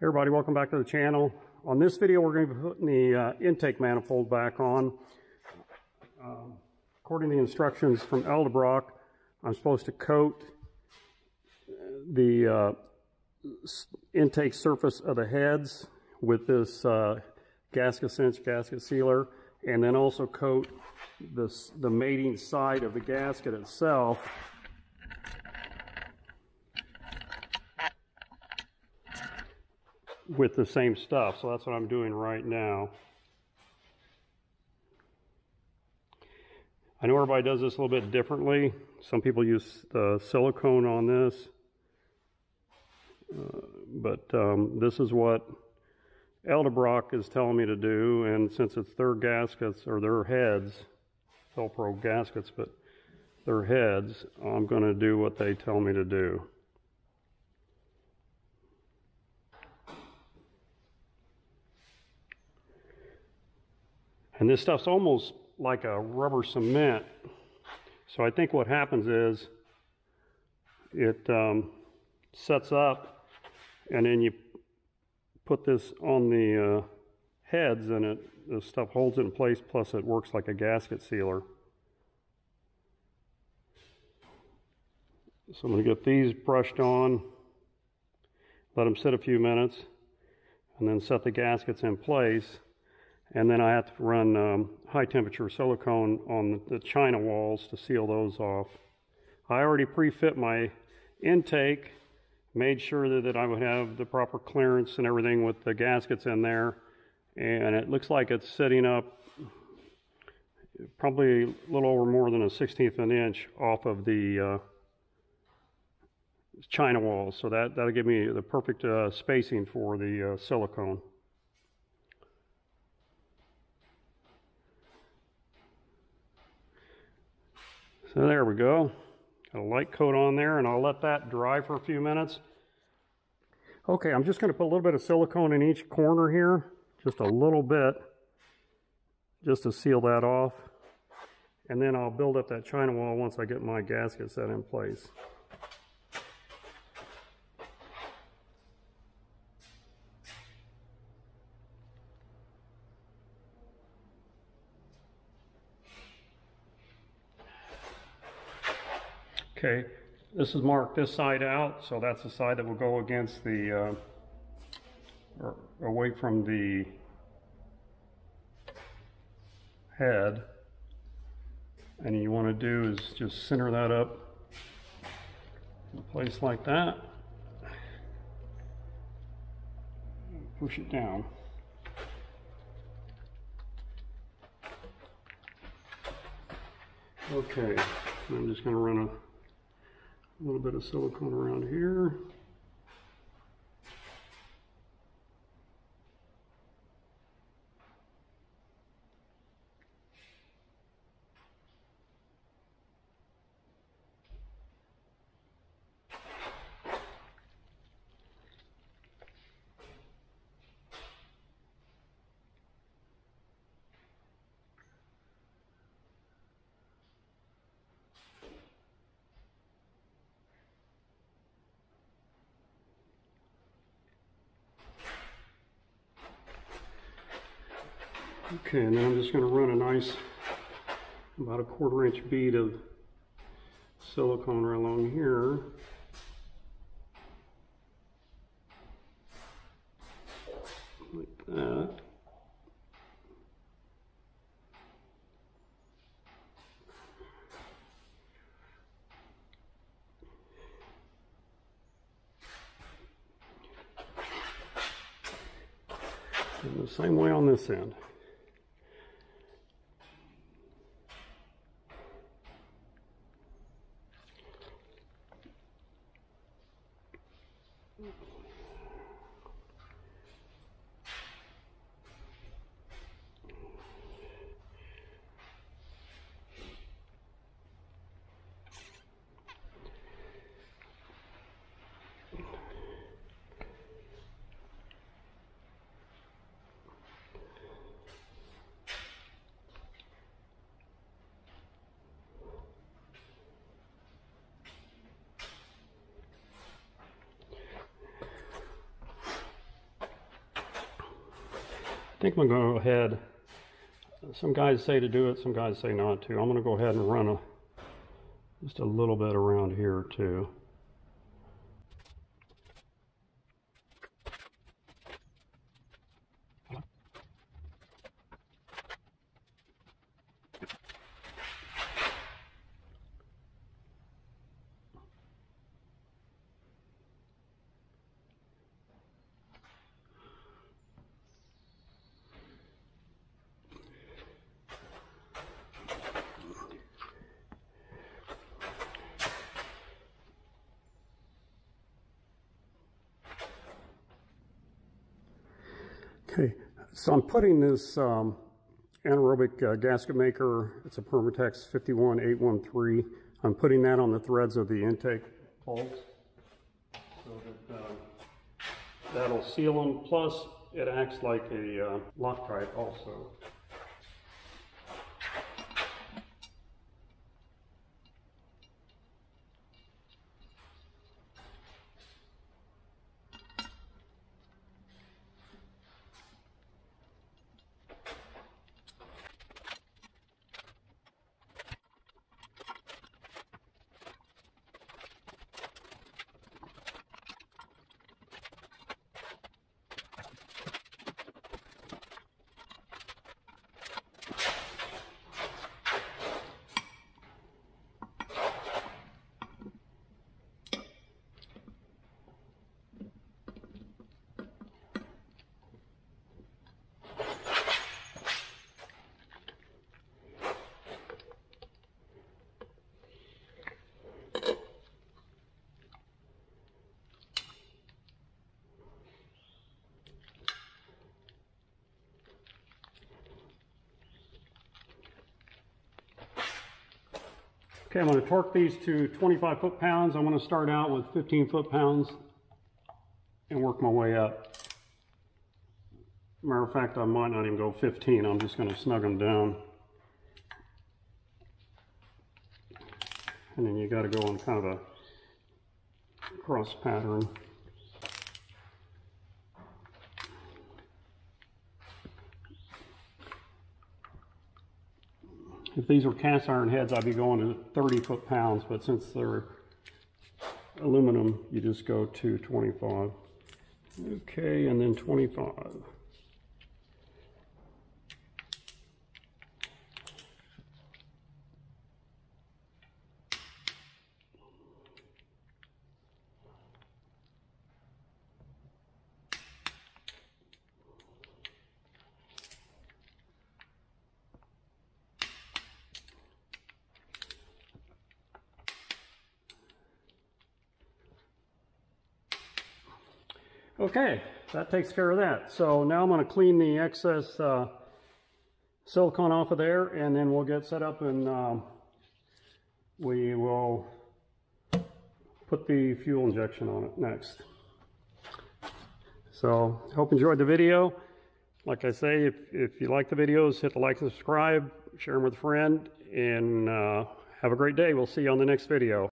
Hey everybody, welcome back to the channel. On this video we're going to be putting the intake manifold back on. According to the instructions from Edelbrock, I'm supposed to coat the intake surface of the heads with this gasket cinch gasket sealer, and then also coat the mating side of the gasket itself with the same stuff. So that's what I'm doing right now. I know everybody does this a little bit differently. Some people use the silicone on this, but this is what Edelbrock is telling me to do, and since it's their gaskets, or their heads, Velcro gaskets, but their heads, I'm going to do what they tell me to do. And this stuff's almost like a rubber cement. So I think what happens is it sets up, and then you put this on the heads, and the stuff holds it in place, plus it works like a gasket sealer. So I'm going to get these brushed on, let them sit a few minutes, and then set the gaskets in place. And then I have to run high temperature silicone on the china walls to seal those off. I already pre-fit my intake, made sure that I would have the proper clearance and everything with the gaskets in there. And it looks like it's sitting up probably a little over more than a 1/16 of an inch off of the china walls. So that'll give me the perfect spacing for the silicone. So there we go. Got a light coat on there, and I'll let that dry for a few minutes. Okay, I'm just going to put a little bit of silicone in each corner here, just a little bit, just to seal that off. And then I'll build up that china wall once I get my gasket set in place. Okay, this is marked this side out, so that's the side that will go against the, or away from the head. And you want to do is just center that up in place like that. Push it down. Okay, I'm just going to run a little bit of silicone around here. Okay, and then I'm just going to run a nice, about a 1/4 inch bead of silicone right along here. Like that. And the same way on this end. think I'm going to go ahead. Some guys say to do it, some guys say not to. I'm going to go ahead and run just a little bit around here too. Okay, so I'm putting this anaerobic gasket maker, it's a Permatex 51813. I'm putting that on the threads of the intake bolts so that that'll seal them. Plus, it acts like a Loctite also. Okay, I'm going to torque these to 25 foot-pounds. I'm going to start out with 15 foot-pounds and work my way up. Matter of fact, I might not even go 15. I'm just going to snug them down. And then you got to go on kind of a cross pattern. If these were cast iron heads, I'd be going to 30 foot-pounds, but since they're aluminum, you just go to 25. Okay, and then 25. Okay, that takes care of that. So now I'm going to clean the excess silicone off of there, and then we'll get set up and we will put the fuel injection on it next. So, hope you enjoyed the video. Like I say, if you like the videos, hit the like and subscribe, share them with a friend, and have a great day. We'll see you on the next video.